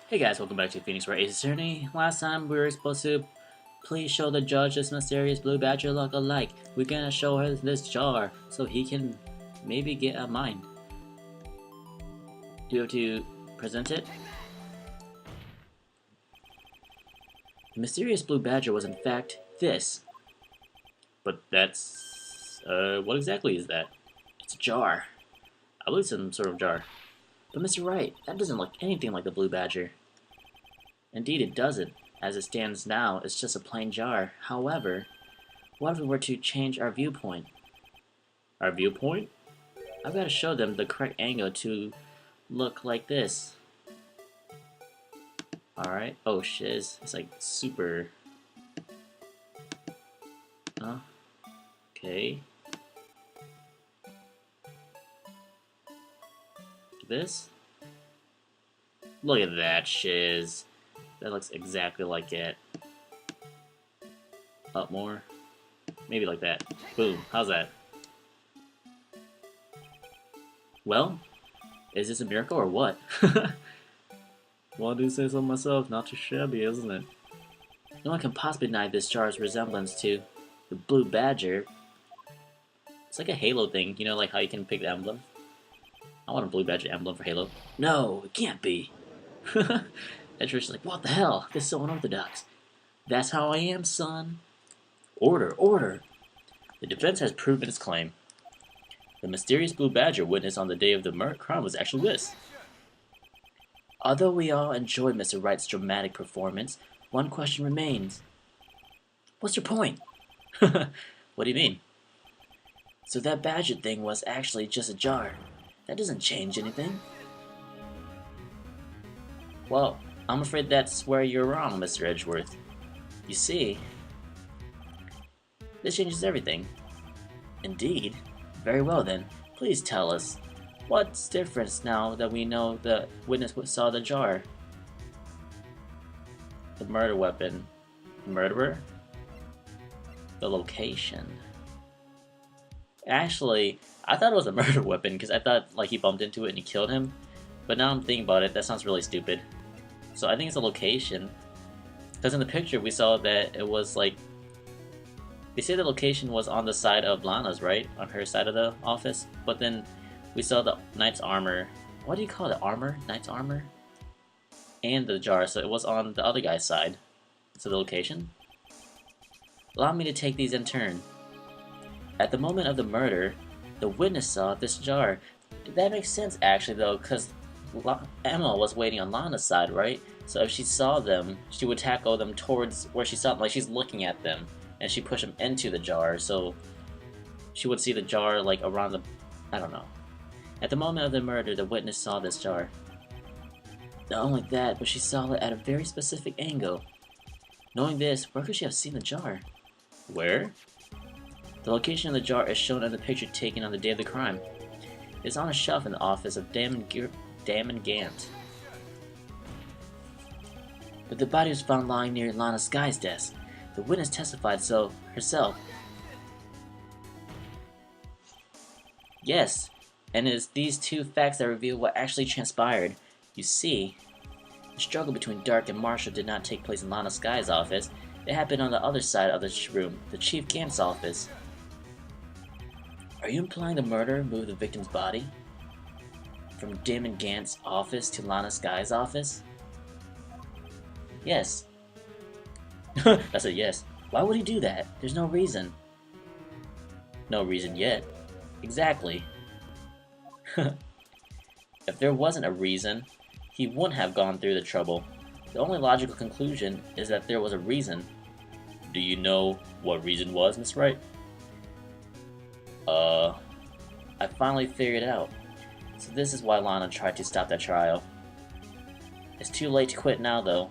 Hey guys, welcome back to Phoenix Wright Ace Attorney. Last time we were supposed to please show the judge this mysterious blue badger look-alike. We're gonna show her this jar so he can maybe get a mind. Do you have to present it? The mysterious blue badger was in fact this. But that's... what exactly is that? It's a jar. I believe it's some sort of jar. But Mr. Wright, that doesn't look anything like the blue badger. Indeed it doesn't. As it stands now, it's just a plain jar. However, what if we were to change our viewpoint? Our viewpoint? I've got to show them the correct angle to look like this. Alright. Oh shiz. It's like super... Huh? Okay. This? Look at that shiz. That looks exactly like it. Up more. Maybe like that. Boom. How's that? Well, is this a miracle or what? Well, I do say so myself. Not too shabby, isn't it? No one can possibly deny this jar's resemblance to the blue badger. It's like a Halo thing. You know, like how you can pick the emblem? I want a blue badger emblem for Halo. No, it can't be. And Trish's like, what the hell? This is so unorthodox. That's how I am, son. Order, order. The defense has proven its claim. The mysterious blue badger witnessed on the day of the crime was actually this. Although we all enjoyed Mr. Wright's dramatic performance, one question remains. What's your point? What do you mean? So that badger thing was actually just a jar. That doesn't change anything. Well, I'm afraid that's where you're wrong, Mr. Edgeworth. You see, this changes everything. Indeed. Very well then. Please tell us, what's different now that we know the witness saw the jar? The murder weapon. Murderer? The location. Actually, I thought it was a murder weapon because I thought like he bumped into it and he killed him. But now I'm thinking about it, that sounds really stupid. So I think it's a location. Because in the picture we saw that it was like... They say the location was on the side of Lana's, right? On her side of the office. But then we saw the knight's armor. What do you call it? Armor? Knight's armor? And the jar, so it was on the other guy's side. So the location? Allow me to take these in turn. At the moment of the murder, the witness saw this jar. That makes sense actually though, because Emma was waiting on Lana's side, right? So if she saw them, she would tackle them towards where she saw them, like she's looking at them, and she pushed them into the jar, so she would see the jar like around the... I don't know. At the moment of the murder, the witness saw this jar. Not only that, but she saw it at a very specific angle. Knowing this, where could she have seen the jar? Where? The location of the jar is shown in the picture taken on the day of the crime. It's on a shelf in the office of Damon Gant. But the body was found lying near Lana Sky's desk. The witness testified so herself. Yes, and it is these two facts that reveal what actually transpired. You see, the struggle between Dark and Marshall did not take place in Lana Sky's office. It happened on the other side of the room, the Chief Gant's office. Are you implying the murderer moved the victim's body from Damon Gant's office to Lana Sky's office? Yes. I said yes. Why would he do that? There's no reason. No reason yet. Exactly. If there wasn't a reason, he wouldn't have gone through the trouble. The only logical conclusion is that there was a reason. Do you know what reason was, Miss Wright? I finally figured it out. So this is why Lana tried to stop that trial. It's too late to quit now, though.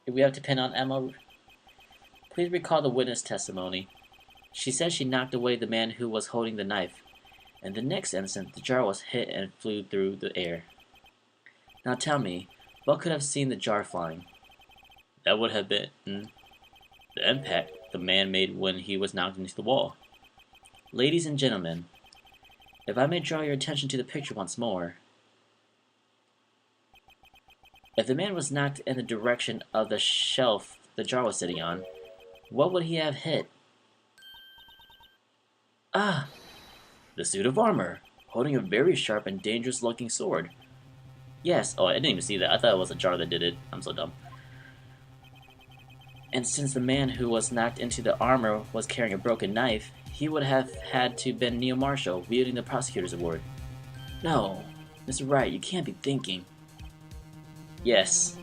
If we have to pin on Emma, please recall the witness testimony. She said she knocked away the man who was holding the knife. In the next instant, the jar was hit and flew through the air. Now tell me, what could have seen the jar flying? That would have been the impact the man made when he was knocked into the wall. Ladies and gentlemen, if I may draw your attention to the picture once more. If the man was knocked in the direction of the shelf the jar was sitting on, what would he have hit? Ah! The suit of armor, holding a very sharp and dangerous-looking sword. Yes, oh, I didn't even see that. I thought it was a jar that did it. I'm so dumb. And since the man who was knocked into the armor was carrying a broken knife, he would have had to been Neil Marshall, wielding the prosecutor's award. No, Mr. Wright, you can't be thinking. Yes,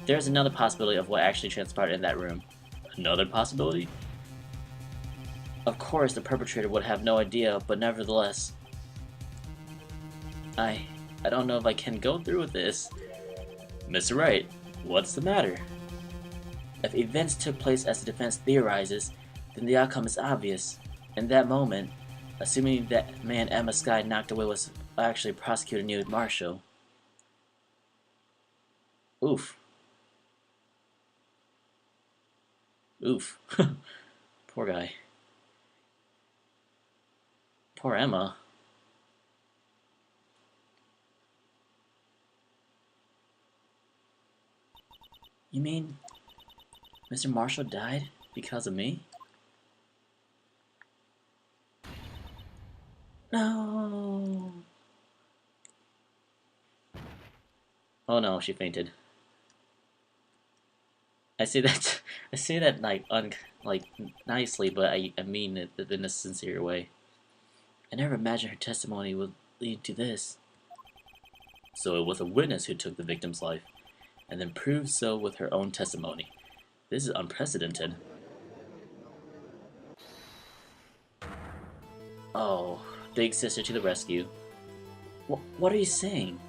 there's another possibility of what actually transpired in that room. Another possibility? Of course, the perpetrator would have no idea, but nevertheless... I don't know if I can go through with this. Mr. Wright, what's the matter? If events took place as the defense theorizes, then the outcome is obvious. In that moment, assuming that man Emma Skye knocked away was actually Prosecutor Neil Marshall. Oof. Oof. Poor guy. Poor Emma. You mean Mr. Marshall died because of me? No. Oh no, she fainted. I say that like nicely, but I mean it in a sincere way. I never imagined her testimony would lead to this. So it was a witness who took the victim's life, and then proved so with her own testimony. This is unprecedented. Oh, big sister to the rescue. What are you saying?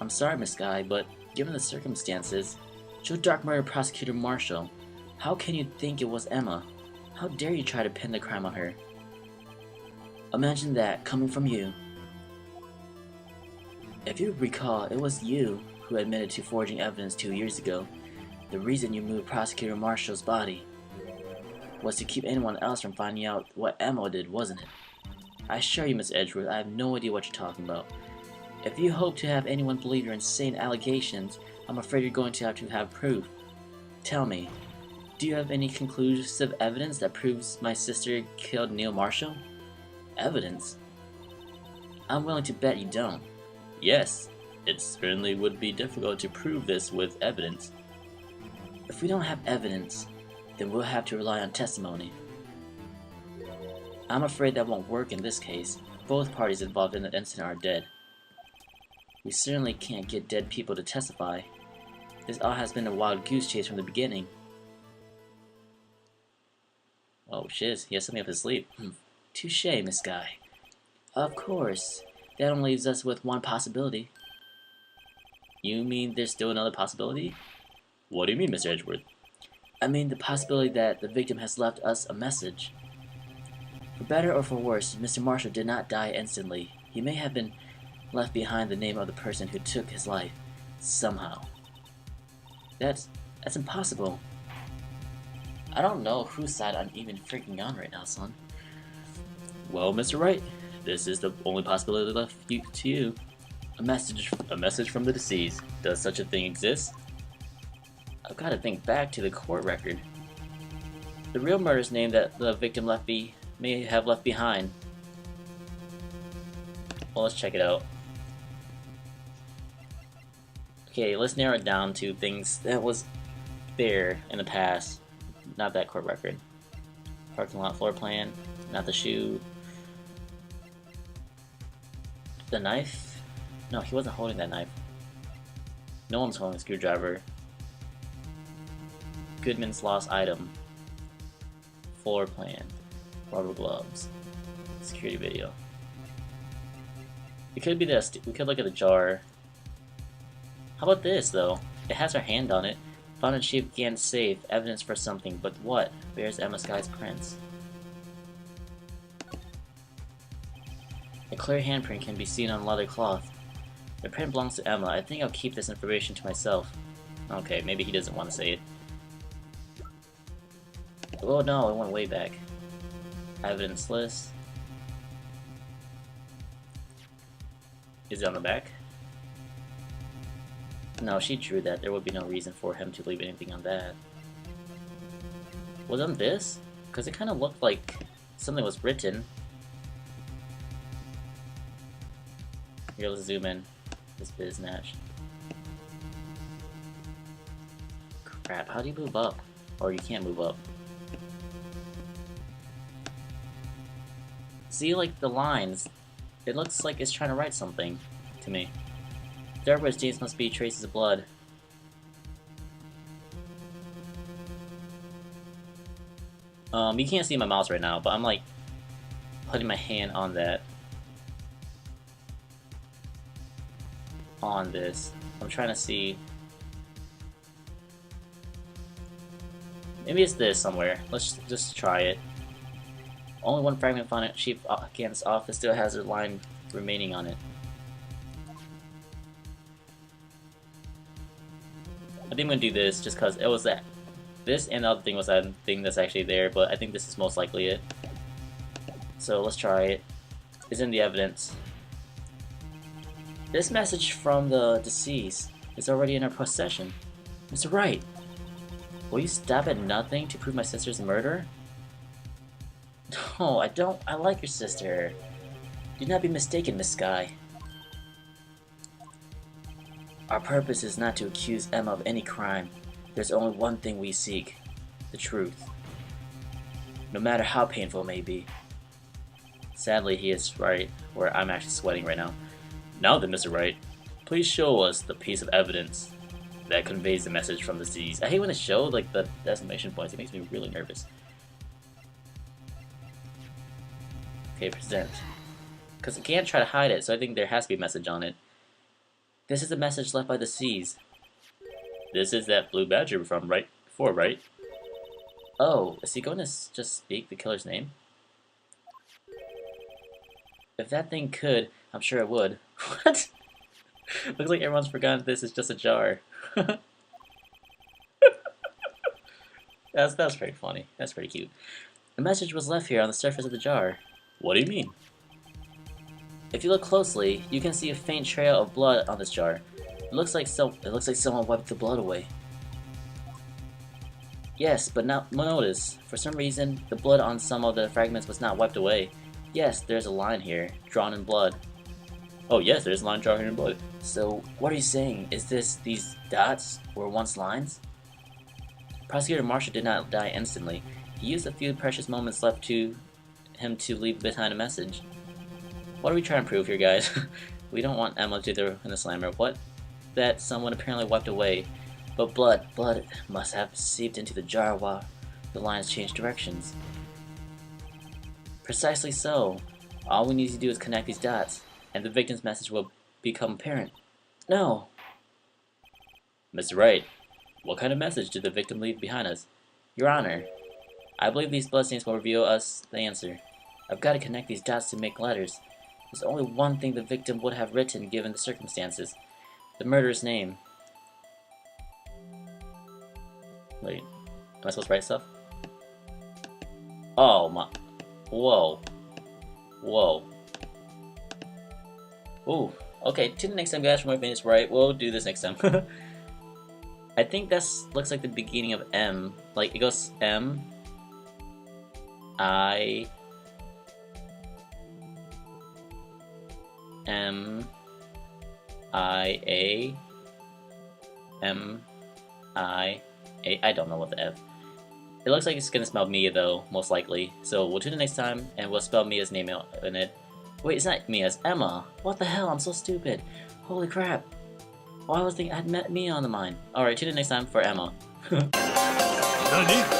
I'm sorry, Miss Skye, but given the circumstances, Joe Dark murdered Prosecutor Marshall. How can you think it was Emma? How dare you try to pin the crime on her? Imagine that coming from you. If you recall, it was you who admitted to forging evidence 2 years ago. The reason you moved Prosecutor Marshall's body was to keep anyone else from finding out what Emma did, wasn't it? I assure you, Miss Edgeworth, I have no idea what you're talking about. If you hope to have anyone believe your insane allegations, I'm afraid you're going to have proof. Tell me, do you have any conclusive evidence that proves my sister killed Neil Marshall? Evidence? I'm willing to bet you don't. Yes, it certainly would be difficult to prove this with evidence. If we don't have evidence, then we'll have to rely on testimony. I'm afraid that won't work in this case. Both parties involved in the incident are dead. We certainly can't get dead people to testify. This all has been a wild goose chase from the beginning. Oh shiz, he has something up his sleeve. Touché, Miss Skye. Of course. That only leaves us with one possibility. You mean there's still another possibility? What do you mean, Mr. Edgeworth? I mean the possibility that the victim has left us a message. For better or for worse, Mr. Marshall did not die instantly. He may have been left behind the name of the person who took his life, somehow. That's impossible. I don't know whose side I'm even freaking on right now, son. Well, Mr. Wright, this is the only possibility left to you. A message from the deceased. Does such a thing exist? I've got to think back to the court record. The real murder's name that the victim may have left behind. Well, let's check it out. Okay, let's narrow it down to things that was there in the past. Not that court record. Parking lot floor plan. Not the shoe. The knife? No, he wasn't holding that knife. No one's holding a screwdriver. Goodman's lost item. Floor plan. Rubber gloves. Security video. It could be this. We could look at the jar. How about this, though? It has her hand on it. Found in Chief Gant's safe. Evidence for something, but what? Where's Emma Skye's prints? A clear handprint can be seen on leather cloth. The print belongs to Emma. I think I'll keep this information to myself. Okay, maybe he doesn't want to say it. Oh no, it went way back. Evidence list. Is it on the back? No, she drew that. There would be no reason for him to leave anything on that. Was on this? Because it kind of looked like something was written. Here, let's zoom in. This biznatch. Crap, how do you move up? Or you can't move up. See, like, the lines. It looks like it's trying to write something to me. Darkwood's genes must be traces of blood. You can't see my mouse right now, but I'm like putting my hand on that. On this. I'm trying to see. Maybe it's this somewhere. Let's just try it. Only one fragment found at Chief Gant's office still has a line remaining on it. I think I'm gonna do this just because it was that. This and the other thing was that thing that's actually there, but I think this is most likely it. So let's try it. It's in the evidence. This message from the deceased is already in our possession. Mr. Wright, will you stop at nothing to prove my sister's murder? No, I don't. I like your sister. Do not be mistaken, Miss Skye. Our purpose is not to accuse Emma of any crime. There's only one thing we seek, the truth. No matter how painful it may be. Sadly, he is right, where I'm actually sweating right now. Now then, Mr. Wright, please show us the piece of evidence that conveys the message from the disease. I hate when it shows like the exclamation points. It makes me really nervous. Okay, present. Because I can't try to hide it, so I think there has to be a message on it. This is the message left by the seas. This is that blue badger from right before, right? Oh, is he going to just speak the killer's name? If that thing could, I'm sure it would. What? Looks like everyone's forgotten this is just a jar. That's pretty funny. That's pretty cute. A message was left here on the surface of the jar. What do you mean? If you look closely, you can see a faint trail of blood on this jar. It looks like someone wiped the blood away. Yes, but now notice, for some reason, the blood on some of the fragments was not wiped away. Yes, there's a line here, drawn in blood. Oh yes, there's a line drawn in blood. So, what are you saying? Is these dots were once lines? Prosecutor Marshall did not die instantly. He used a few precious moments left to him to leave behind a message. What are we trying to prove here, guys? We don't want Emma to throw in the slammer. What? That someone apparently wiped away. But blood must have seeped into the jar while the lines changed directions. Precisely so. All we need to do is connect these dots, and the victim's message will become apparent. No! Mr. Wright, what kind of message did the victim leave behind us? Your Honor, I believe these bloodstains will reveal us the answer. I've got to connect these dots to make letters. There's only one thing the victim would have written given the circumstances. The murderer's name. Wait, am I supposed to write stuff? Oh my... Whoa. Whoa. Ooh. Okay, tune in next time, guys, for more Venus Wright. We'll do this next time. I think that's looks like the beginning of M. Like, it goes M... I... M... I... A... M... I... I don't know what the F. It looks like it's gonna spell Mia though, most likely. So we'll tune in next time and we'll spell Mia's name out in it. Wait, it's not Mia, it's Emma. What the hell? I'm so stupid. Holy crap. Oh, I was thinking I had met Mia on the mind. Alright, tune in next time for Emma. Nani?